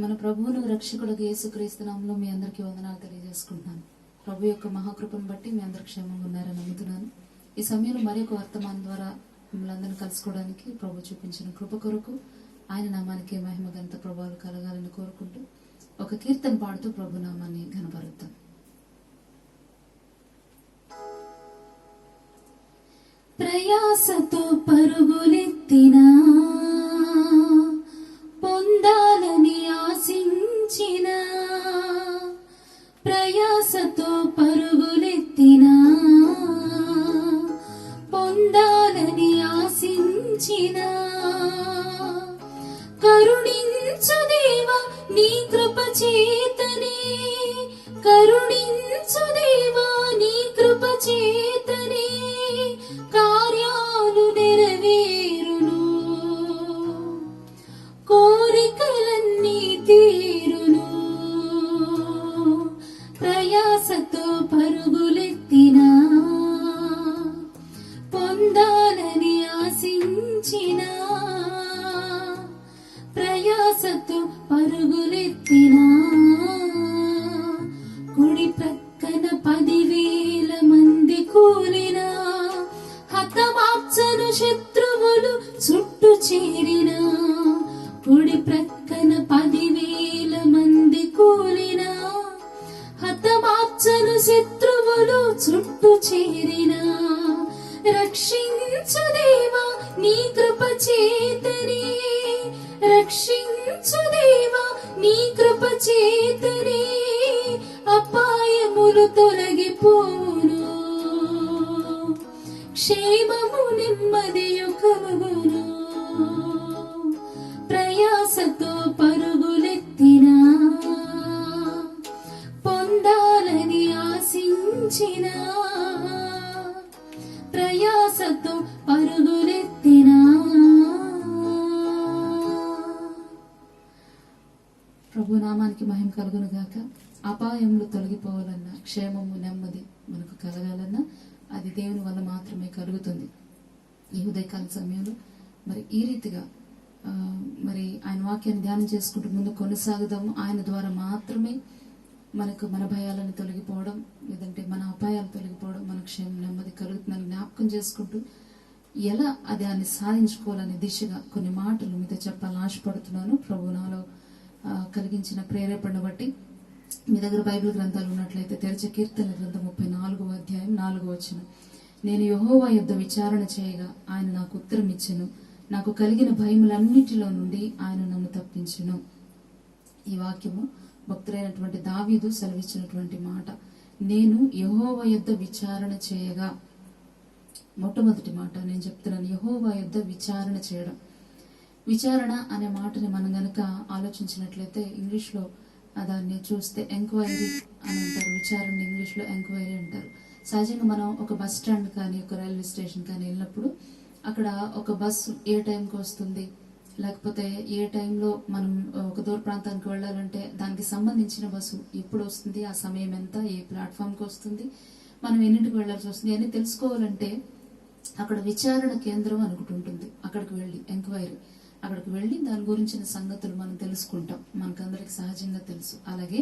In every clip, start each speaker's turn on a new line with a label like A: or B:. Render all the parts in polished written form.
A: మన ప్రభువును రక్షకుడికి యేసుక్రీస్తు నామములో మీ అందరికీ వందనాలు తెలియజేసుకుంటున్నాను. ప్రభు యొక్క మహాకృపను బట్టి మీ అందరు క్షేమంగా ఉన్నారని నమ్ముతున్నాను. ఈ సమయంలో మరి ఒక వర్తమానం ద్వారా మిమ్మల్ని అందరినీ కలుసుకోవడానికి ప్రభు చూపించిన కృప కొరకు ఆయన నామానికి మహిమ ఘనత ప్రభావాలు కలగాలని కోరుకుంటూ ఒక కీర్తన పాడుతూ ప్రభు నామాన్ని ఘనపరుద్దాం. ప్రయాసతో పరుగులెత్తినా పొందాలని ఆశించిన, ప్రయాసతో పరుగులెత్తినా పొందాలని ఆశించిన, కరుణించు దేవా నీ కృప చేతనే, కరుణించు దేవా నీ కృప చేతనే కార్యాలు నెరవేరును, కోరికలన్నీ తీరును. ప్రయాసతో పరుగులెత్తినా పొందాలని ఆశించిన, ప్రయాసతో పరుగులెత్తినా కుడి ప్రక్కన 10,000 మంది కూలినా, హతమార్చను శత్రువులు చుట్టూ చేరిన, కుడి ప్రక్కన 10,000 మంది కూలినా, హతమార్చను శత్రువులు చుట్టూ చేరిన, రక్షించు దేవా నీ కృప చేతనే, రక్షించు దేవా నీ కృప చేతనే అపాయములు తొలగిపోను, క్షేమము నెమ్మదియు కలుగును. ప్రయాసతో పరుగులెత్తినా పొందాలని ఆశించిన, ప్రయాసతో పరుగులెత్తినా. ప్రభు నామానికి మహిమ కలుగును గాక. అపాయములు తొలగిపోవాలన్నా, క్షేమము నెమ్మది మనకు కలగాలన్నా అది దేవుని వల్ల మాత్రమే కలుగుతుంది. ఈ ఉదయకాల సమయంలో మరి ఈ రీతిగా మరి ఆయన వాక్యాన్ని ధ్యానం చేసుకుంటూ ముందు కొనసాగుదాము. ఆయన ద్వారా మాత్రమే మనకు మన భయాలను తొలగిపోవడం, లేదంటే మన అపాయాలు తొలగిపోవడం, మన క్షేమం నెమ్మది కలుగుతుందని జ్ఞాపకం చేసుకుంటూ ఎలా దాన్ని సాధించుకోవాలనే దిశగా కొన్ని మాటలు మీతో చెప్పాలని ఆశపడుతున్నాను. ప్రభు నాలో కలిగించిన ప్రేరేపణ బట్టి మీ దగ్గర బైబిల్ గ్రంథాలు ఉన్నట్లయితే తెరిచే కీర్తన గ్రంథం 34వ అధ్యాయం 4వ వచనం. నేను యెహోవా యొద్ద విచారణ చేయగా ఆయన నాకు ఉత్తరం ఇచ్చెను, నాకు కలిగిన భయములన్నిటిలో నుండి ఆయన నన్ను తప్పించెను. ఈ వాక్యము భక్తుడైనటువంటి దావీదు సెలవిచ్చినటువంటి మాట. నేను యెహోవా యొద్ద విచారణ చేయగా, మొట్టమొదటి మాట నేను చెప్తున్నాను, యెహోవా యొద్ద విచారణ చేయడం. విచారణ అనే మాటని మనం గనక ఆలోచించినట్లయితే ఇంగ్లీష్లో దాన్ని చూస్తే ఎంక్వైరీ అని అంటారు. విచారణ ఇంగ్లీష్లో ఎంక్వైరీ అంటారు. సహజంగా మనం ఒక బస్ స్టాండ్ కానీ ఒక రైల్వే స్టేషన్ కానీ వెళ్ళినప్పుడు అక్కడ ఒక బస్సు ఏ టైంకి వస్తుంది, లేకపోతే ఏ టైంలో మనం ఒక దూర ప్రాంతానికి వెళ్ళాలంటే దానికి సంబంధించిన బస్సు ఎప్పుడు వస్తుంది, ఆ సమయం ఎంత, ఏ ప్లాట్ఫామ్కి వస్తుంది, మనం ఎన్నింటికి వెళ్ళాల్సి వస్తుంది అని తెలుసుకోవాలంటే అక్కడ విచారణ కేంద్రం అనుకుంటూ ఉంటుంది. అక్కడికి వెళ్ళి ఎంక్వైరీ, అక్కడికి వెళ్ళి దాని గురించిన సంగతులు మనం తెలుసుకుంటాం. మనకందరికి సహజంగా తెలుసు. అలాగే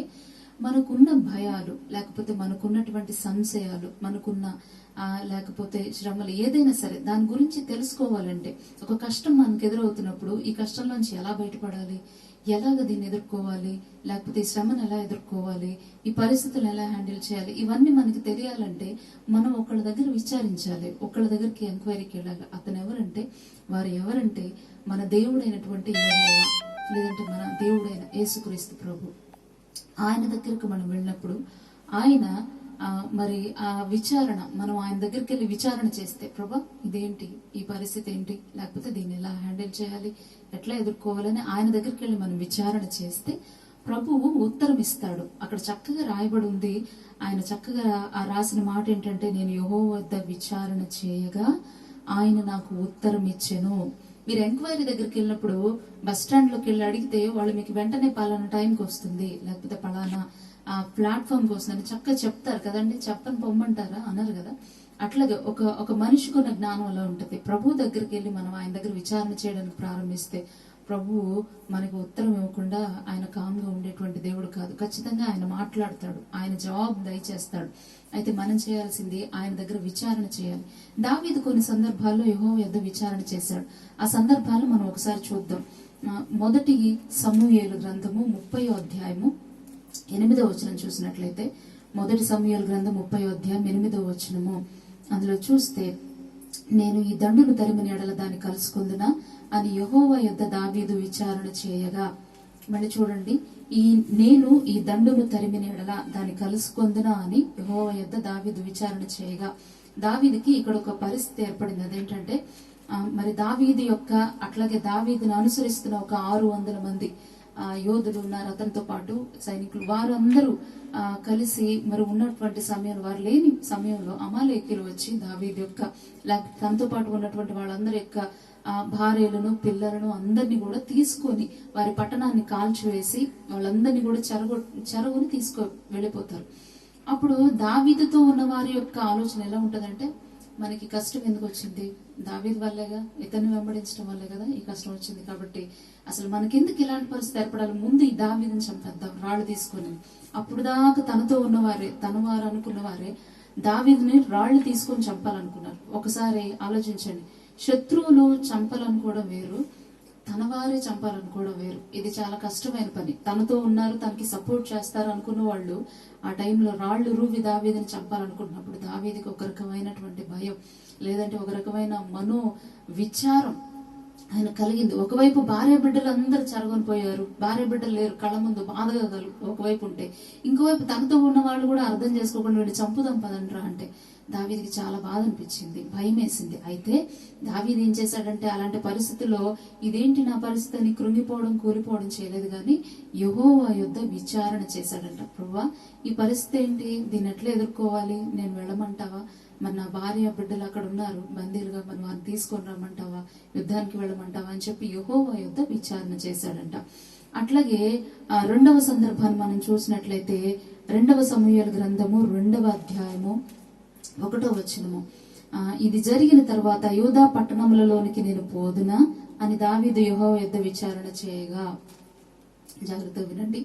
A: మనకున్న భయాలు, లేకపోతే మనకున్నటువంటి సంశయాలు, మనకున్న లేకపోతే శ్రమలు ఏదైనా సరే దాని గురించి తెలుసుకోవాలంటే, ఒక కష్టం మనకు ఎదురవుతున్నప్పుడు ఈ కష్టంలోంచి ఎలా బయటపడాలి, ఎలాగ దీన్ని ఎదుర్కోవాలి, లేకపోతే ఈ శ్రమను ఎలా ఎదుర్కోవాలి, ఈ పరిస్థితులను ఎలా హ్యాండిల్ చేయాలి, ఇవన్నీ మనకి తెలియాలంటే మనం ఒకళ్ళ దగ్గర విచారించాలి, ఒకళ్ళ దగ్గరికి ఎంక్వైరీకి వెళ్ళాలి. అతను ఎవరంటే, వారు ఎవరంటే మన దేవుడైనటువంటి యెహోవా, లేదంటే మన దేవుడైన యేసుక్రీస్తు ప్రభు. ఆయన దగ్గరకు మనం వెళ్ళినప్పుడు ఆయన మరి ఆ విచారణ, మనం ఆయన దగ్గరికి వెళ్ళి విచారణ చేస్తే, ప్రభా ఇదేంటి, ఈ పరిస్థితి ఏంటి, లేకపోతే దీన్ని ఎలా హ్యాండిల్ చేయాలి, ఎట్లా ఎదుర్కోవాలని ఆయన దగ్గరికి వెళ్ళి మనం విచారణ చేస్తే ప్రభువు ఉత్తరం ఇస్తాడు. అక్కడ చక్కగా రాయబడి ఉంది. ఆయన చక్కగా ఆ రాసిన మాట ఏంటంటే, నేను యెహోవా వద్ద విచారణ చేయగా ఆయన నాకు ఉత్తరం ఇచ్చెను. మీరు ఎంక్వైరీ దగ్గరికి వెళ్ళినప్పుడు బస్ స్టాండ్ లోకి వెళ్ళి అడిగితే వాళ్ళు మీకు వెంటనే పలానా టైంకి వస్తుంది, లేకపోతే పలానా ప్లాట్ఫామ్కి వస్తుందని చక్కగా చెప్తారు కదండి. చెప్పని పొమ్మంటారా అన్నారు కదా. అట్లాగే ఒక మనిషికి ఉన్న జ్ఞానం అలా ఉంటుంది. ప్రభు దగ్గరికి వెళ్ళి మనం ఆయన దగ్గర విచారణ చేయడానికి ప్రారంభిస్తే ప్రభువు మనకు ఉత్తరం ఇవ్వకుండా ఆయన కామ్గా ఉండేటువంటి దేవుడు కాదు. ఖచ్చితంగా ఆయన మాట్లాడతాడు, ఆయన జవాబు దయచేస్తాడు. అయితే మనం చేయాల్సింది ఆయన దగ్గర విచారణ చేయాలి. దావీదు కొన్ని సందర్భాల్లో యెహోవా యొద్ద విచారణ చేశాడు. ఆ సందర్భాలు మనం ఒకసారి చూద్దాం. మొదటి సమూయేలు గ్రంథము 30వ అధ్యాయము 8వ వచనం చూసినట్లయితే, మొదటి సమూయేలు గ్రంథం 30వ అధ్యాయం 8వ వచనము, అందులో చూస్తే, నేను ఈ దండును తరిమిన ఎడల దాన్ని కలుసుకుందునా అని యెహోవా యొద్ద దావీదు విచారణ చేయగా. మళ్ళీ చూడండి, నేను ఈ దండును తరిమిన ఎడల దాన్ని కలుసుకుందునా అని యెహోవా యొద్ద దావీదు విచారణ చేయగా. దావీదుకి ఇక్కడ ఒక పరిస్థితి ఏర్పడింది. అదేంటంటే, మరి దావీదు యొక్క అట్లాగే దావీదును అనుసరిస్తున్న ఒక 600 మంది యోధులు ఉన్నారు అతనితో పాటు, సైనికులు. వారందరూ కలిసి మరి ఉన్నటువంటి సమయంలో, వారు లేని సమయంలో అమాలేకీయులు వచ్చి దావీదు యొక్క తనతో పాటు ఉన్నటువంటి వాళ్ళందరి యొక్క భార్యలను పిల్లలను అందరినీ కూడా తీసుకొని వారి పట్టణాన్ని కాల్చివేసి వాళ్ళందరినీ కూడా చెరగొని వెళ్ళిపోతారు. అప్పుడు దావీదుతో ఉన్న వారి యొక్క ఆలోచన ఎలా ఉంటదంటే, మనకి కష్టం ఎందుకు వచ్చింది? దావీదు వల్లేగా, ఇతన్ని వెంబడించడం వల్లే కదా ఈ కష్టం వచ్చింది. కాబట్టి అసలు మనకెందుకు ఇలాంటి పరిస్థితి ఏర్పడాలి? ముందు ఈ దావీదుని చంపేద్దాం రాళ్ళు తీసుకొని. అప్పుడు దాకా తనతో ఉన్నవారే, వారు అనుకున్న వారే దావీదుని రాళ్లు తీసుకొని చంపాలనుకున్నారు. ఒకసారి ఆలోచించండి, శత్రువులు చంపాలనుకోవడం వేరు, తన వారే చంపాలనుకోవడం వేరు. ఇది చాలా కష్టమైన పని. తనతో ఉన్నారు, తనకి సపోర్ట్ చేస్తారు అనుకున్న వాళ్ళు ఆ టైంలో రాళ్లు రూవి దావీదుని చంపాలనుకుంటున్నప్పుడు దావీదికి ఒక రకమైనటువంటి భయం, లేదంటే ఒక రకమైన మనో విచారం ఆయన కలిగింది. ఒకవైపు భార్య బిడ్డలు అందరూ చెరగొని పోయారు, భార్య బిడ్డలు లేరు, కళ్ళ ముందు బాధగా ఒకవైపు ఉంటే, ఇంకోవైపు తనతో ఉన్న వాళ్ళు కూడా అర్థం చేసుకోకుండా వీడిని చంపుదాం పదండ్రా అంటే దావీదికి చాలా బాధ అనిపించింది, భయం వేసింది. అయితే దావీదు ఏం చేశాడంటే, అలాంటి పరిస్థితుల్లో ఇదేంటి నా పరిస్థితి అని కృంగిపోవడం కూలిపోవడం చేయలేదు, కానీ యెహోవా యొద్ద విచారణ చేశాడంట. ప్రభువా, ఈ పరిస్థితి ఏంటి? దీన్ని ఎట్లా ఎదుర్కోవాలి? నేను వెళ్ళమంటావా? మరి నా భార్య బిడ్డలు అక్కడ ఉన్నారు బందీలుగా, మరి వారిని తీసుకొని రమ్మంటావా? యుద్ధానికి వెళ్ళమంటావా అని చెప్పి యెహోవా యొద్ద విచారణ చేశాడంట. అట్లాగే రెండవ సందర్భాన్ని మనం చూసినట్లయితే, 2వ సమూయేలు గ్రంథము 2వ అధ్యాయము 1వ వచనము, ఇది జరిగిన తర్వాత యూదా పట్టణములలోనికి నేను పోదునా అని దావీదు యెహోవా యొద్ద విచారణ చేయగా. జాగ్రత్తగా వినండి.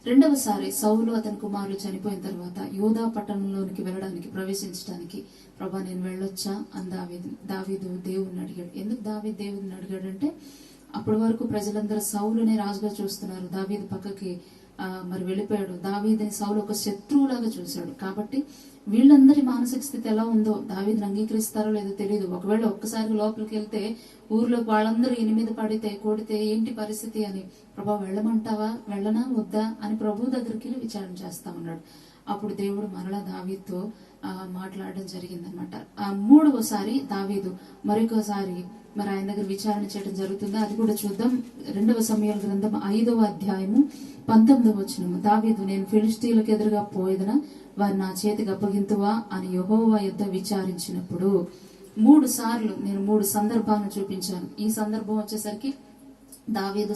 A: రెండవసారి సౌలు అతని కుమారులు చనిపోయిన తర్వాత యూదా పట్టణంలోనికి వెళ్ళడానికి ప్రవేశించడానికి, ప్రభా నేను వెళ్ళొచ్చా అని దావీదు దేవుడిని అడిగాడు. ఎందుకు దావీదు దేవుడిని అడిగాడంటే, అప్పటి వరకు ప్రజలందరూ సౌలునే రాజుగా చూస్తున్నారు, దావీదు పక్కకి మరి వెళ్ళిపోయాడు. దావీదుని సౌలు ఒక శత్రువులాగా చూశాడు. కాబట్టి వీళ్ళందరి మానసిక స్థితి ఎలా ఉందో దావీదుని అంగీకరిస్తారో లేదో తెలియదు. ఒకవేళ ఒక్కసారి లోపలికి వెళ్తే ఊర్లోకి వాళ్ళందరూ ఈయన మీద కొడితే ఏంటి పరిస్థితి అని, ప్రభా వెళ్ళమంటావా, వెళ్ళనా వద్దా అని ప్రభు దగ్గరికి వెళ్ళి విచారణ చేస్తా ఉన్నాడు. అప్పుడు దేవుడు మరలా దావీదుతో మాట్లాడడం జరిగిందనమాట. 3వసారి దావీదు మరొకసారి మరి ఆయన దగ్గర విచారణ చేయడం జరుగుతుంది. అది కూడా చూద్దాం. 2వ సమూయేలు గ్రంథం 5వ అధ్యాయము 19వ వచనము, దావీదు నేను ఫిలిష్తీయులకు ఎదురుగా పోయేదనా, వారు నా చేతికి అప్పగింతువా అని యెహోవా యొద్ద విచారించినప్పుడు. 3 సార్లు నేను 3 సందర్భాలను చూపించాను. ఈ సందర్భం వచ్చేసరికి దావీదు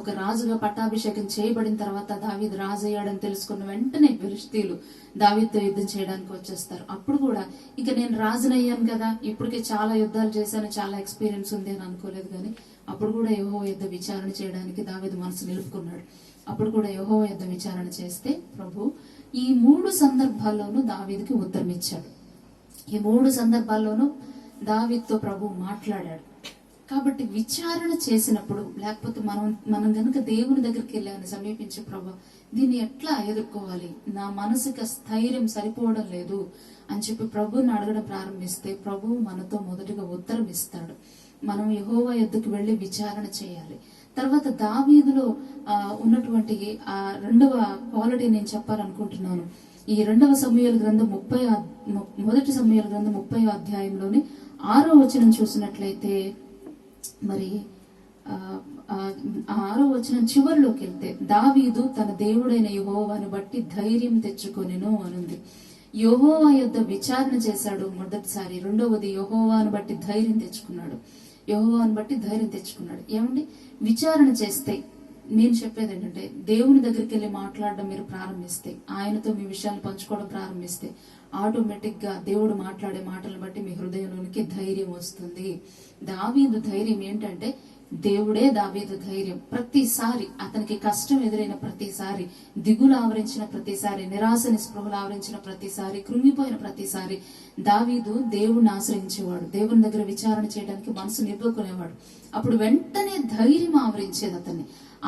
A: ఒక రాజుగా పట్టాభిషేకం చేయబడిన తర్వాత దావీదు రాజు అయ్యాడని తెలుసుకున్న వెంటనే ఫిలిష్తీయులు దావీదుతో యుద్ధం చేయడానికి వచ్చేస్తారు. అప్పుడు కూడా ఇక నేను రాజునయ్యాను కదా, ఇప్పటికే చాలా యుద్ధాలు చేశాను, చాలా ఎక్స్పీరియన్స్ ఉంది అని అనుకోలేదు. కానీ అప్పుడు కూడా యెహోవా యొద్ద విచారణ చేయడానికి దావీదు మనసు నిలుపుకున్నాడు. అప్పుడు కూడా యెహోవా యొద్ద విచారణ చేస్తే ప్రభు ఈ 3 సందర్భాల్లోనూ దావీదుకి ఉత్తరం ఇచ్చాడు. ఈ 3 సందర్భాల్లోనూ దావీదుతో ప్రభు మాట్లాడాడు. కాబట్టి విచారణ చేసినప్పుడు, లేకపోతే మనం గనుక దేవుని దగ్గరికి వెళ్ళాలని సమీపించే, ప్రభు దీన్ని ఎట్లా ఎదుర్కోవాలి, నా మనసుకి స్థైర్యం సరిపోవడం లేదు అని చెప్పి ప్రభుని అడగడం ప్రారంభిస్తే ప్రభు మనతో మొదటిగా ఉత్తరం ఇస్తాడు. మనం యెహోవా యొద్దకు వెళ్లి విచారణ చేయాలి. తర్వాత దావీదులో ఉన్నటువంటి ఆ 2వ క్వాలిటీ నేను చెప్పాలనుకుంటున్నాను. ఈ 2వ సమూయేలు గ్రంథం మొదటి సమూయేలు గ్రంథం 30వ అధ్యాయంలోని 6వ వచనం చూసినట్లయితే, మరి 6వ వచనం చివరిలోకి వెళ్తే, దావీదు తన దేవుడైన యెహోవాను బట్టి ధైర్యం తెచ్చుకొనెను అనుంది. యెహోవా యొద్ద విచారణ చేశాడు మొదటిసారి. రెండవది యెహోవాను బట్టి ధైర్యం తెచ్చుకున్నాడు. ఏమండి, విచారణ చేస్తే నేను చెప్పేది ఏంటంటే, దేవుని దగ్గరికి వెళ్ళి మాట్లాడడం మీరు ప్రారంభిస్తే, ఆయనతో మీ విషయాలు పంచుకోవడం ప్రారంభిస్తే, ఆటోమేటిక్ గా దేవుడు మాట్లాడే మాటలను బట్టి మీ హృదయంలోనికి ధైర్యం వస్తుంది. దావీదు ధైర్యం ఏంటంటే, దేవుడే దావీదు ధైర్యం. ప్రతిసారి అతనికి కష్టం ఎదురైన ప్రతిసారి, దిగులు ఆవరించిన ప్రతిసారి, నిరాశ నిస్పృహలు ఆవరించిన ప్రతిసారి, కృంగిపోయిన ప్రతిసారి దావీదు దేవుణ్ణి ఆశ్రయించేవాడు. దేవుని దగ్గర విచారణ చేయడానికి మనసు నిలుపుకునేవాడు. అప్పుడు వెంటనే ధైర్యం ఆవరించేది అతన్ని.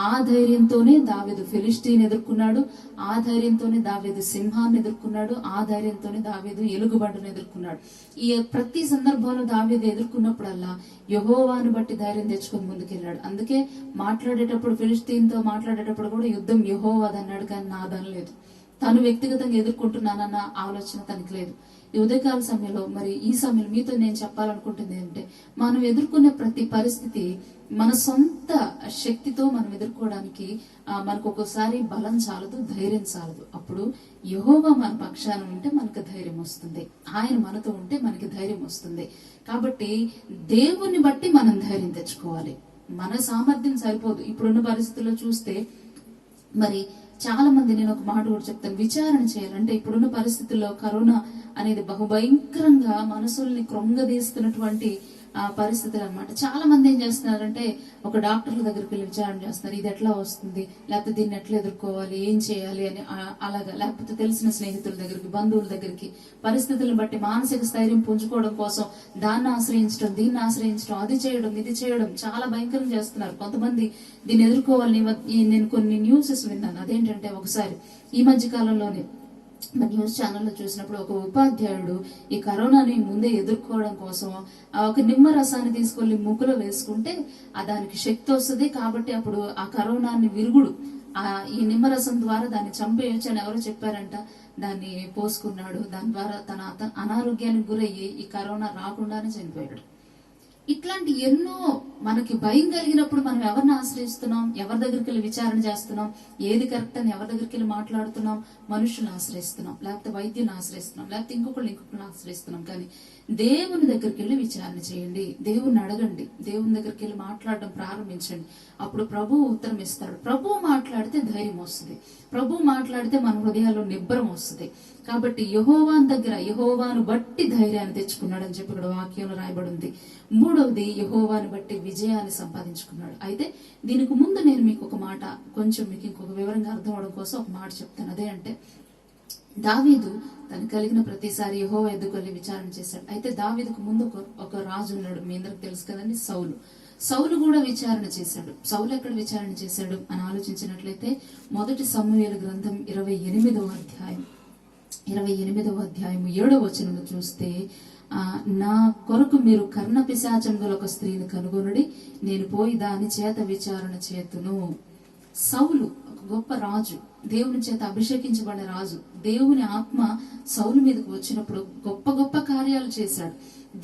A: ఆ ధైర్యంతోనే దావీదు ఫిలిష్తీని ఎదుర్కొన్నాడు. ఆ ధైర్యంతోనే దావీదు సింహాన్ని ఎదుర్కొన్నాడు. ఆ ధైర్యంతోనే దావీదు ఎలుగుబంటును ఎదుర్కొన్నాడు. ఈ ప్రతి సందర్భంలో దావీదు ఎదుర్కొన్నప్పుడల్లా యెహోవాను బట్టి ధైర్యం తెచ్చుకొని ముందుకెళ్ళాడు. అందుకే మాట్లాడేటప్పుడు, ఫిలిష్తీన్తో మాట్లాడేటప్పుడు కూడా యుద్ధం యెహోవాది అన్నాడు, కానీ నాదనలేదు. తను వ్యక్తిగతంగా ఎదుర్కొంటున్నానన్న ఆలోచన తనకి లేదు. ఈ ఉదయకాల సమయంలో, మరి ఈ సమయంలో మీతో నేను చెప్పాలనుకుంటుంది ఏంటంటే, మనం ఎదుర్కొనే ప్రతి పరిస్థితి మన సొంత శక్తితో మనం ఎదుర్కోవడానికి మనకు ఒక్కోసారి బలం చాలదు, ధైర్యం చాలదు. అప్పుడు యెహోవా మన పక్షాన ఉంటే మనకు ధైర్యం వస్తుంది. ఆయన మనతో ఉంటే మనకి ధైర్యం వస్తుంది. కాబట్టి దేవుణ్ణి బట్టి మనం ధైర్యం తెచ్చుకోవాలి. మన సామర్థ్యం సరిపోదు. ఇప్పుడున్న పరిస్థితుల్లో చూస్తే మరి చాలా మంది, నేను ఒక మాట కూడా చెప్తాను, విచారణ చేయాలంటే ఇప్పుడున్న పరిస్థితుల్లో కరోనా అనేది బహుభయంకరంగా మనసుల్ని కృంగదీస్తున్నటువంటి పరిస్థితులు అన్నమాట. చాలా మంది ఏం చేస్తున్నారంటే ఒక డాక్టర్ల దగ్గరికి వెళ్ళి విచారణ చేస్తున్నారు. ఇది ఎట్లా వస్తుంది, లేకపోతే దీన్ని ఎట్లా ఎదుర్కోవాలి, ఏం చేయాలి అని అలాగా. లేకపోతే తెలిసిన స్నేహితుల దగ్గరికి, బంధువుల దగ్గరికి, పరిస్థితులను బట్టి మానసిక స్థైర్యం పుంజుకోవడం కోసం దాన్ని ఆశ్రయించడం, దీన్ని ఆశ్రయించడం, అది చేయడం, ఇది చేయడం చాలా భయంకరం చేస్తున్నారు. కొంతమంది దీన్ని ఎదుర్కోవాలని, నేను కొన్ని న్యూసెస్ విన్నాను. అదేంటంటే ఒకసారి ఈ మధ్య కాలంలోనే న్యూస్ ఛానల్లో చూసినప్పుడు ఒక ఉపాధ్యాయుడు ఈ కరోనాని ముందే ఎదుర్కోవడం కోసం ఒక నిమ్మ రసాన్ని తీసుకెళ్లి ముక్కులో వేసుకుంటే దానికి శక్తి వస్తుంది, కాబట్టి అప్పుడు ఆ కరోనాని విరుగుడు ఈ నిమ్మరసం ద్వారా దాన్ని చంపేయచ్చు అని ఎవరో చెప్పారంట. దాన్ని పోసుకున్నాడు. దాని ద్వారా తన అనారోగ్యానికి గురయ్యి ఈ కరోనా రాకుండానే చనిపోయాడు. ఇట్లాంటి ఎన్నో మనకి భయం కలిగినప్పుడు మనం ఎవరిని ఆశ్రయిస్తున్నాం, ఎవరి దగ్గరికి వెళ్ళి విచారణ చేస్తున్నాం, ఏది కరెక్ట్ అని ఎవరి దగ్గరికి వెళ్ళి మాట్లాడుతున్నాం, మనుషులను ఆశ్రయిస్తున్నాం, లేకపోతే వైద్యుని ఆశ్రయిస్తున్నాం, లేకపోతే ఇంకొకరిని ఆశ్రయిస్తున్నాం. కానీ దేవుని దగ్గరికి వెళ్ళి విచారణ చేయండి, దేవుని అడగండి, దేవుని దగ్గరికి వెళ్ళి మాట్లాడడం ప్రారంభించండి. అప్పుడు ప్రభువు ఉత్తరం ఇస్తాడు. ప్రభువు మాట్లాడితే ధైర్యం వస్తుంది. ప్రభువు మాట్లాడితే మన హృదయాల్లో నిబ్బరం వస్తుంది. కాబట్టి యెహోవాను దగ్గర, యెహోవాను బట్టి ధైర్యాన్ని తెచ్చుకున్నాడు అని చెప్పి ఇక్కడ వాక్యంలో రాయబడి ఉంది. మూడవది, యెహోవాను బట్టి విజయాన్ని సంపాదించుకున్నాడు. అయితే దీనికి ముందు నేను మీకు ఒక మాట, కొంచెం మీకు ఇంకొక వివరంగా అర్థం అవడం కోసం ఒక మాట చెప్తాను. అదే అంటే, దావీదు తను కలిగిన ప్రతిసారి యెహోవా ఎద్దుకు వెళ్ళి విచారణ చేశాడు. అయితే దావీదుకు ముందు ఒక రాజు ఉన్నాడు, మీ అందరికి తెలుసు కదండి, సౌలు. సౌలు కూడా విచారణ చేశాడు. సౌలు ఎక్కడ విచారణ చేశాడు అని ఆలోచించినట్లయితే, మొదటి సమూయేలు గ్రంథం 28వ అధ్యాయం 7వ వచనము చూస్తే, నా కొరకు మీరు కర్ణ పిశాచం గల ఒక స్త్రీని కనుగొనుడి, నేను పోయి దాని చేత విచారణ చేతును. సౌలు ఒక గొప్ప రాజు, దేవుని చేత అభిషేకించబడిన రాజు. దేవుని ఆత్మ సౌలు మీదకు వచ్చినప్పుడు గొప్ప గొప్ప కార్యాలు చేశాడు.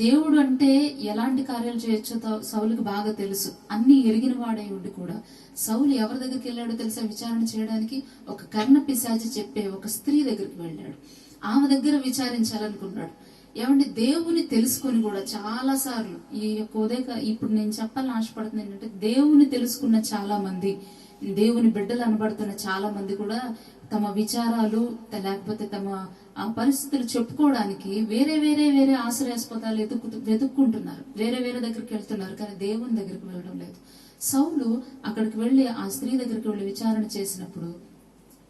A: దేవుడు అంటే ఎలాంటి కార్యాలు చేయొచ్చో సౌలుకి బాగా తెలుసు. అన్ని ఎరిగిన వాడై ఉండి కూడా సౌలు ఎవరి దగ్గరికి వెళ్ళాడో తెలుసా విచారణ చేయడానికి? ఒక కర్ణ పిశాచి చెప్పే ఒక స్త్రీ దగ్గరికి వెళ్ళాడు. ఆమె దగ్గర విచారించాలనుకున్నాడు. ఏమంటే దేవుని తెలుసుకొని కూడా చాలా సార్లు ఈ యొక్క ఇప్పుడు నేను చెప్పాలని ఆశపడుతుంది ఏంటంటే, దేవుని తెలుసుకున్న చాలా మంది, దేవుని బిడ్డలు అనబడుతున్న చాలా మంది కూడా తమ విచారాలు లేకపోతే తమ పరిస్థితులు చెప్పుకోవడానికి వేరే వేరే వేరే ఆశ్రయాస్పదాలు వెతుక్కుంటున్నారు, వేరే వేరే దగ్గరికి వెళ్తున్నారు, కానీ దేవుని దగ్గరికి వెళ్ళడం లేదు. సౌలు అక్కడికి వెళ్లి ఆ స్త్రీ దగ్గరికి వెళ్లి విచారణ చేసినప్పుడు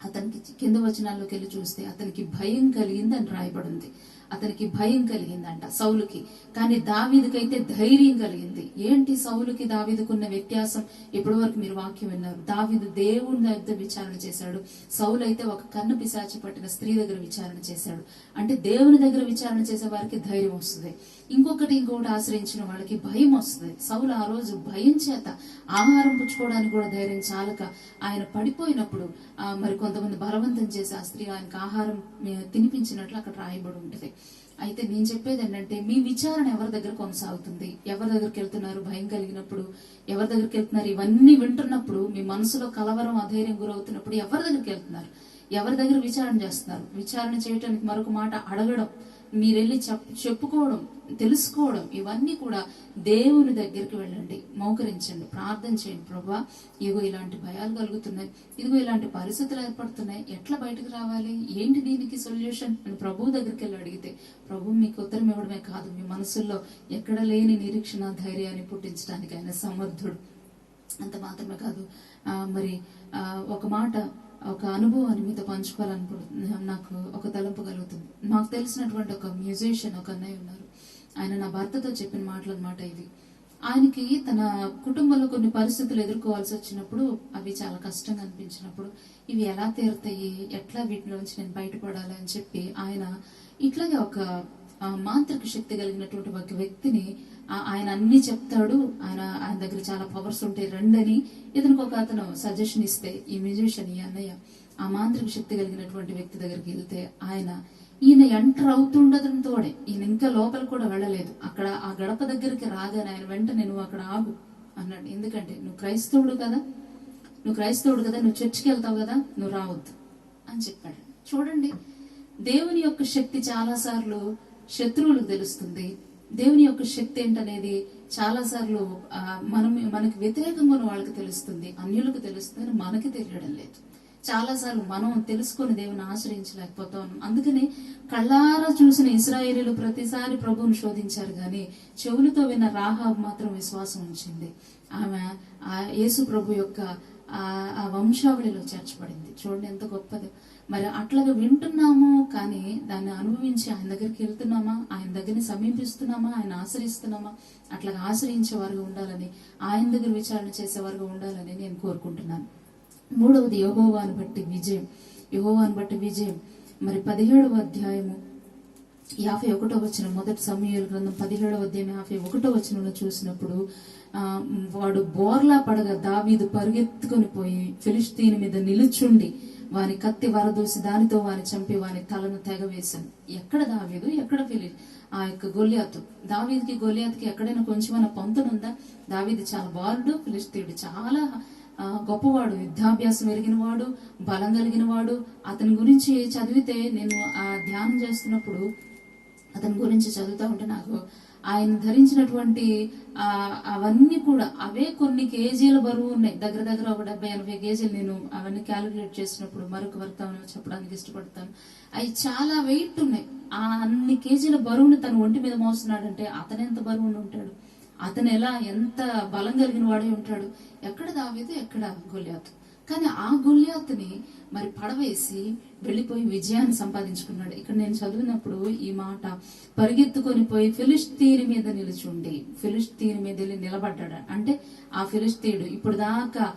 A: అతనికి కింద వచనాల్లోకి వెళ్ళి చూస్తే అతనికి భయం కలిగింది అని రాయబడింది. అతనికి భయం కలిగిందంట సౌలుకి. కానీ దావీదుకైతే ధైర్యం కలిగింది. ఏంటి సౌలుకి దావీదుకున్న వ్యత్యాసం? ఇప్పటి వరకు మీరు వాక్యం విన్నారు. దావీదు దేవుని దగ్గర విచారణ చేశాడు, సౌలు అయితే ఒక కన్ను పిశాచి పట్టిన స్త్రీ దగ్గర విచారణ చేశాడు. అంటే దేవుని దగ్గర విచారణ చేసే వారికి ధైర్యం వస్తుంది, ఇంకొకటి ఆశ్రయించిన వాళ్ళకి భయం వస్తుంది. సౌలు ఆ రోజు భయం చేత ఆహారం పుచ్చుకోవడానికి కూడా ధైర్యం చాలక ఆయన పడిపోయినప్పుడు మరి కొంతమంది బలవంతం చేసి ఆ స్త్రీ ఆయనకు ఆహారం తినిపించినట్లు అక్కడ రాయబడి ఉంటుంది. అయితే నేను చెప్పేది ఏంటంటే, మీ విచారణ ఎవరి దగ్గర కొనసాగుతుంది? ఎవరి దగ్గరికి వెళ్తున్నారు? భయం కలిగినప్పుడు ఎవరి దగ్గరికి వెళ్తున్నారు? ఇవన్నీ వింటున్నప్పుడు మీ మనసులో కలవరం, అధైర్యం గురవుతున్నప్పుడు ఎవరి దగ్గరికి వెళ్తున్నారు? ఎవరి దగ్గర విచారణ చేస్తున్నారు? విచారణ చేయటానికి మరొక మాట అడగడం, మీరెళ్ళి చెప్పుకోవడం, తెలుసుకోవడం, ఇవన్నీ కూడా దేవుని దగ్గరికి వెళ్ళండి, మోకరించండి, ప్రార్థన చేయండి. ప్రభువా, ఇదిగో ఇలాంటి భయాలు కలుగుతున్నాయి, ఇదిగో ఇలాంటి పరిస్థితులు ఏర్పడుతున్నాయి, ఎట్లా బయటకు రావాలి, ఏంటి దీనికి సొల్యూషన్ అని ప్రభువు దగ్గరికి వెళ్ళి అడిగితే ప్రభు మీకు ఉత్తరం ఇవ్వడమే కాదు, మీ మనసుల్లో ఎక్కడ లేని నిరీక్షణ, ధైర్యాన్ని పుట్టించడానికి ఆయన సమర్థుడు. అంత మాత్రమే కాదు, మరి ఒక మాట, ఒక అనుభవాన్ని మీతో పంచుకోవాలనుకుంటున్నాను. నాకు ఒక తలంపు కలుగుతుంది. నాకు తెలిసినటువంటి ఒక మ్యూజిషియన్, ఒక అన్నయ్య ఉన్నారు. ఆయన నా భర్తతో చెప్పిన మాటలు అన్నమాట ఇవి. ఆయనకి తన కుటుంబంలో కొన్ని పరిస్థితులు ఎదుర్కోవాల్సి వచ్చినప్పుడు, అవి చాలా కష్టంగా అనిపించినప్పుడు, ఇవి ఎలా తీరుతాయి, ఎట్లా వీటిలోంచి నేను బయటపడాలి అని చెప్పి ఆయన ఇట్లాగే ఒక మాంత్రిక శక్తి కలిగినటువంటి ఒక వ్యక్తిని, ఆయన అన్ని చెప్తాడు, ఆయన దగ్గర చాలా పవర్స్ ఉంటాయి రండని ఇతనికి ఒక అతను సజెషన్ ఇస్తే, ఈ మ్యూజిషియన్, ఈ అన్నయ్య ఆ మాంత్రిక శక్తి కలిగినటువంటి వ్యక్తి దగ్గరికి వెళ్తే, ఈయన ఎంటర్ అవుతుండటంతోనే, ఈయన ఇంకా లోపల కూడా వెళ్ళలేదు, అక్కడ ఆ గడప దగ్గరికి రాగానే ఆయన వెంటనే నువ్వు అక్కడ ఆగు అన్నాడు. ఎందుకంటే నువ్వు క్రైస్తవుడు కదా, నువ్వు చర్చికి వెళ్తావు కదా, నువ్వు రావద్దు అని చెప్పాడు. చూడండి, దేవుని యొక్క శక్తి చాలా సార్లు శత్రువులకు తెలుస్తుంది. దేవుని యొక్క శక్తి ఏంటనేది చాలా సార్లు మనకి వ్యతిరేకంగా ఉన్న వాళ్ళకి తెలుస్తుంది, అన్యులకు తెలుస్తుంది, మనకి తెలియడం లేదు. చాలా సార్లు మనం తెలుసుకొని దేవుని ఆశ్రయించలేకపోతా ఉన్నాం. అందుకని కళ్ళారా చూసిన ఇశ్రాయేలీయులు ప్రతిసారి ప్రభువుని శోధించారు, గాని చెవులతో విన్న రాహాబ్ మాత్రం విశ్వాసం ఉంచింది. ఆమె యేసు ప్రభు యొక్క ఆ వంశావళిలో చేర్చబడింది. చూడండి ఎంత గొప్పది. మరి అట్లాగా వింటున్నాము, కానీ దాన్ని అనుభవించి ఆయన దగ్గరికి వెళ్తున్నామా, ఆయన దగ్గరని సమీపిస్తున్నామా, ఆయన ఆశ్రయిస్తున్నామా? అట్లాగా ఆశ్రయించేవారుగా ఉండాలని, ఆయన దగ్గర విచారణ చేసేవారుగా ఉండాలని నేను కోరుకుంటున్నాను. మూడవది యెహోవాను బట్టి విజయం. మరి 17వ అధ్యాయము 51వ వచనం, మొదటి సమూయేలు గ్రంథం 17వ అధ్యాయం 51వ వచనంలో చూసినప్పుడు, వాడు బోర్లా పడగా దావీదు పరిగెత్తుకొని పోయి ఫిలిష్తీని మీద నిలుచుండి వాని కత్తి వరదూసి దానితో వాని చంపి వాని తలను తెగవేశాను. ఎక్కడ దావీదు, ఎక్కడ ఆ యొక్క గొల్యాతు? దావీదికి గొల్యాతుకి ఎక్కడైనా కొంచెమైనా పొంతనుందా? దావీదు చాలా బాలుడు, ఫిలిష్తీయుడు చాలా గొప్పవాడు, యుద్ధాభ్యాసం ఎరిగిన వాడు, బలం కలిగిన వాడు. అతని గురించి చదివితే, నేను ధ్యానం చేస్తున్నప్పుడు అతని గురించి చదువుతా ఉంటే నాకు ఆయన ధరించినటువంటి అవన్నీ కూడా అవే కొన్ని కేజీల బరువు ఉన్నాయి. దగ్గర ఒక 70-80 కేజీలు. నేను అవన్నీ క్యాలిక్యులేట్ చేసినప్పుడు మరొక వర్తాన్ని చెప్పడానికి ఇష్టపడతాను. అవి చాలా వెయిట్ ఉన్నాయి. ఆ అన్ని కేజీల బరువుని తన ఒంటి మీద మోస్తున్నాడంటే అతను ఎంత బరువుని ఉంటాడు, అతను ఎంత బలం కలిగిన వాడే ఉంటాడు. ఎక్కడ దావీదు, ఎక్కడ గొల్యాతు? కానీ ఆ గొల్యాతుని మరి పడవేసి వెళ్లిపోయి విజయాన్ని సంపాదించుకున్నాడు. ఇక్కడ నేను చదివినప్పుడు ఈ మాట, పరిగెత్తుకొని పోయి ఫిలిష్తీని మీద నిలుచుండి, ఫిలిష్తీని మీద వెళ్ళి నిలబడ్డాడు. అంటే ఆ ఫిలిష్తీయుడు ఇప్పుడు దాకా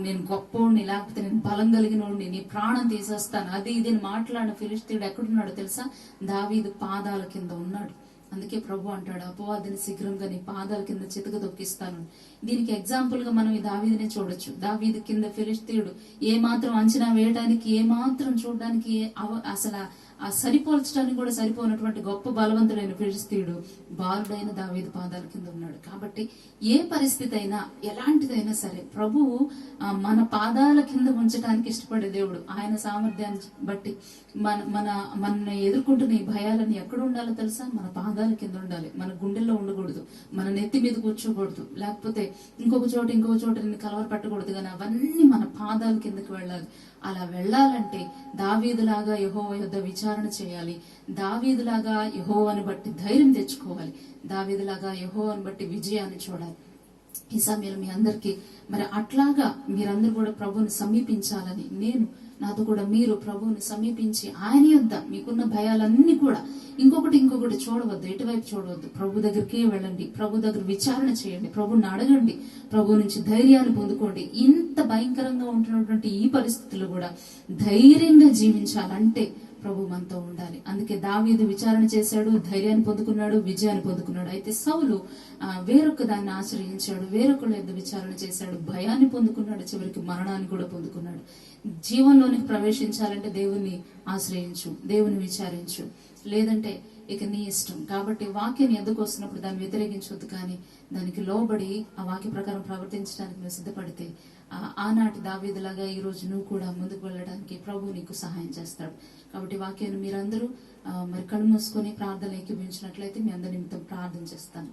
A: నేను గొప్పోడిని, లేకపోతే నేను బలం కలిగిన వాడిని, నీ ప్రాణం తీసేస్తాను, అది ఇది మాట్లాడిన ఫిలిష్తీయుడు ఎక్కడున్నాడో తెలుసా? దావీదు పాదాల కింద ఉన్నాడు. అందుకే ప్రభు అంటాడు, అపవాదిని శీఘ్రంగా నీ పాదాల కింద చితక దొక్కిస్తాను. దీనికి ఎగ్జాంపుల్ గా మనం ఈ దావీదునే చూడొచ్చు. దావీదు కింద ఫిలిష్తీయుడు ఏమాత్రం అంచనా వేయడానికి, ఏమాత్రం చూడడానికి అసలు సరిపోల్చడానికి కూడా సరిపోనటువంటి గొప్ప బలవంతుడైన ఫిలిష్తీయుడు బాలుడైన దావీదు పాదాల కింద ఉన్నాడు. కాబట్టి ఏ పరిస్థితి అయినా, ఎలాంటిదైనా సరే, ప్రభువు మన పాదాల కింద ఉంచడానికి ఇష్టపడే దేవుడు. ఆయన సామర్థ్యాన్ని బట్టి మన ఎదుర్కొంటున్న ఈ భయాలని ఎక్కడ ఉండాలో తెలుసా? మన పాదాల కింద ఉండాలి. మన గుండెల్లో ఉండకూడదు, మన నెత్తి మీద కూర్చోకూడదు, లేకపోతే ఇంకొక చోట నిన్ను కలవర పెట్టకూడదు. కానీ అవన్నీ మన పాదాల కిందకి వెళ్ళాలి. అలా వెళ్ళాలంటే దావీదులాగా యెహోవా యొద్ద విచారణ చేయాలి. దావీదులాగా యెహోవాను బట్టి ధైర్యం తెచ్చుకోవాలి. దావీదులాగా యెహోవాను బట్టి విజయాన్ని చూడాలి. ఈ సమయంలో మీ అందరికీ మరి అట్లాగా మీరందరూ కూడా ప్రభువుని సమీపించాలని, నాతో కూడా మీరు ప్రభువుని సమీపించి ఆయన యొద్ద మీకున్న భయాలన్నీ కూడా ఇంకొకటి చూడవద్దు, ఎటువైపు చూడవద్దు, ప్రభు దగ్గరికే వెళ్ళండి, ప్రభు దగ్గర విచారణ చేయండి, ప్రభుని అడగండి, ప్రభు నుంచి ధైర్యాన్ని పొందుకోండి. ఇంత భయంకరంగా ఉంటున్నటువంటి ఈ పరిస్థితుల్లో కూడా ధైర్యంగా జీవించాలంటే ప్రభు మనతో ఉండాలి. అందుకే దావీదు విచారణ చేశాడు, ధైర్యాన్ని పొందుకున్నాడు, విజయాన్ని పొందుకున్నాడు. అయితే సౌలు వేరొక దాన్ని ఆశ్రయించాడు, వేరొకళ్ళ యొద్ద విచారణ చేశాడు, భయాన్ని పొందుకున్నాడు, చివరికి మరణాన్ని కూడా పొందుకున్నాడు. జీవంలోనికి ప్రవేశించాలంటే దేవుణ్ణి ఆశ్రయించు, దేవుని విచారించు, లేదంటే ఇక నీ ఇష్టం. కాబట్టి వాక్యాన్ని ఎందుకు వస్తున్నప్పుడు దాన్ని వ్యతిరేకించవద్దు, కానీ దానికి లోబడి ఆ వాక్య ప్రకారం ప్రవర్తించడానికి నువ్వు సిద్ధపడితే ఆనాటి దావీదులాగా ఈ రోజు నువ్వు కూడా ముందుకు వెళ్ళడానికి ప్రభు నీకు సహాయం చేస్తాడు. కాబట్టి వాక్యాన్ని మీరందరూ మరి కళ్ళు మూసుకొని ప్రార్థన ఏకీభవించినట్లయితే మీ అందరి నిమిత్తం ప్రార్థన చేస్తాను.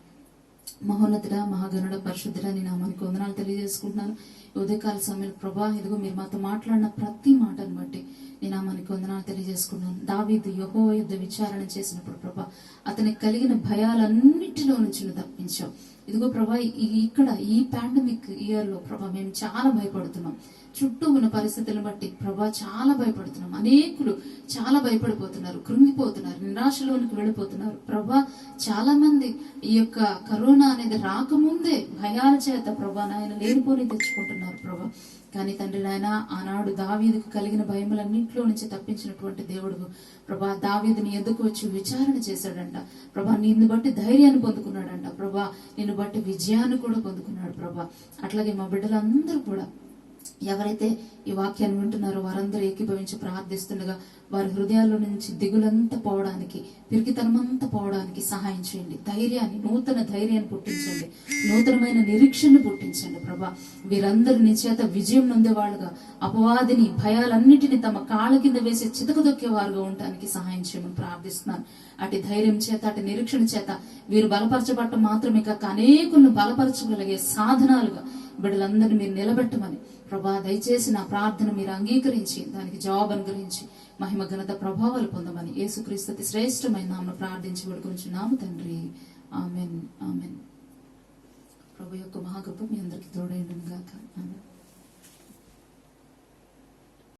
A: మహోన్నతుడ, మహాగణుడ, పరిశుద్ధుడ, నీ నామానికి వందనాలు తెలియజేసుకుంటున్నాను. ఉదయకాల సమయంలో ప్రభా, ఇదిగో మీరు మాతో మాట్లాడిన ప్రతి మాటను బట్టి నీ నామానికి వందనాలు తెలియజేసుకున్నాను. దావీదు యెహోవా యొద్ద విచారణ చేసినప్పుడు ప్రభా, అతనికి కలిగిన భయాలన్నిటిలో నుంచి నువ్వు తప్పించావు. ఇదిగో ప్రభా ఇక్కడ ఈ పాండమిక్ ఇయర్ లో ప్రభా మేము చాలా భయపడుతున్నాం. చుట్టూ ఉన్న పరిస్థితులను బట్టి ప్రభా చాలా భయపడుతున్నాం. అనేకులు చాలా భయపడిపోతున్నారు, కృంగిపోతున్నారు, నిరాశలోనికి వెళ్ళిపోతున్నారు. ప్రభా చాలా మంది ఈ యొక్క కరోనా అనేది రాకముందే భయాల చేత ప్రభా నాయన లేనిపోని తెచ్చుకుంటున్నారు ప్రభా. కానీ తండ్రి నాయన ఆనాడు దావీదుకు కలిగిన భయములన్నింటిలో నుంచి తప్పించినటువంటి దేవుడు ప్రభా, దావీదుని ఎదుకు వచ్చి విచారణ చేశాడంట ప్రభా. నిన్ను బట్టి ధైర్యాన్ని పొందుకున్నాడంట ప్రభా, నిన్ను బట్టి విజయాన్ని కూడా పొందుకున్నాడు ప్రభా. అట్లాగే మా బిడ్డలందరూ కూడా ఎవరైతే ఈ వాక్యాన్ని వింటున్నారో వారందరూ ఏకీభవించి ప్రార్థిస్తుండగా వారి హృదయాల్లో నుంచి దిగులంతా పోవడానికి, పిరికితనమంతా పోవడానికి సహాయం చేయండి. ధైర్యాన్ని, నూతన ధైర్యాన్ని పుట్టించండి, నూతనమైన నిరీక్షను పుట్టించండి ప్రభా. వీరందరూ నీ చేత విజయం నొందేవాళ్ళుగా, అపవాదిని భయాలన్నిటిని తమ కాళ్ళ కింద వేసి చితకదొక్కేవారుగా ఉండటానికి సహాయం చేయమని ప్రార్థిస్తున్నాను. అటు ధైర్యం చేత, అటు నిరీక్షణ చేత వీరు బలపరచబడటం మాత్రమే కాక అనేకులను బలపరచగలిగే సాధనాలుగా బిడ్డలందరినీ మీరు నిలబెట్టమని ప్రభా దయచేసి నా ప్రార్థన మీరు అంగీకరించి దానికి జవాబు అనుగ్రహించి మహిమ ఘనత ప్రభావాలు పొందమని యేసుక్రీస్తు శ్రేష్టమైన నామమున ప్రార్థించి వేడుకొనుచున్నాము తండ్రి. Amen, amen. ప్రభు యొక్క మహాగొప్ప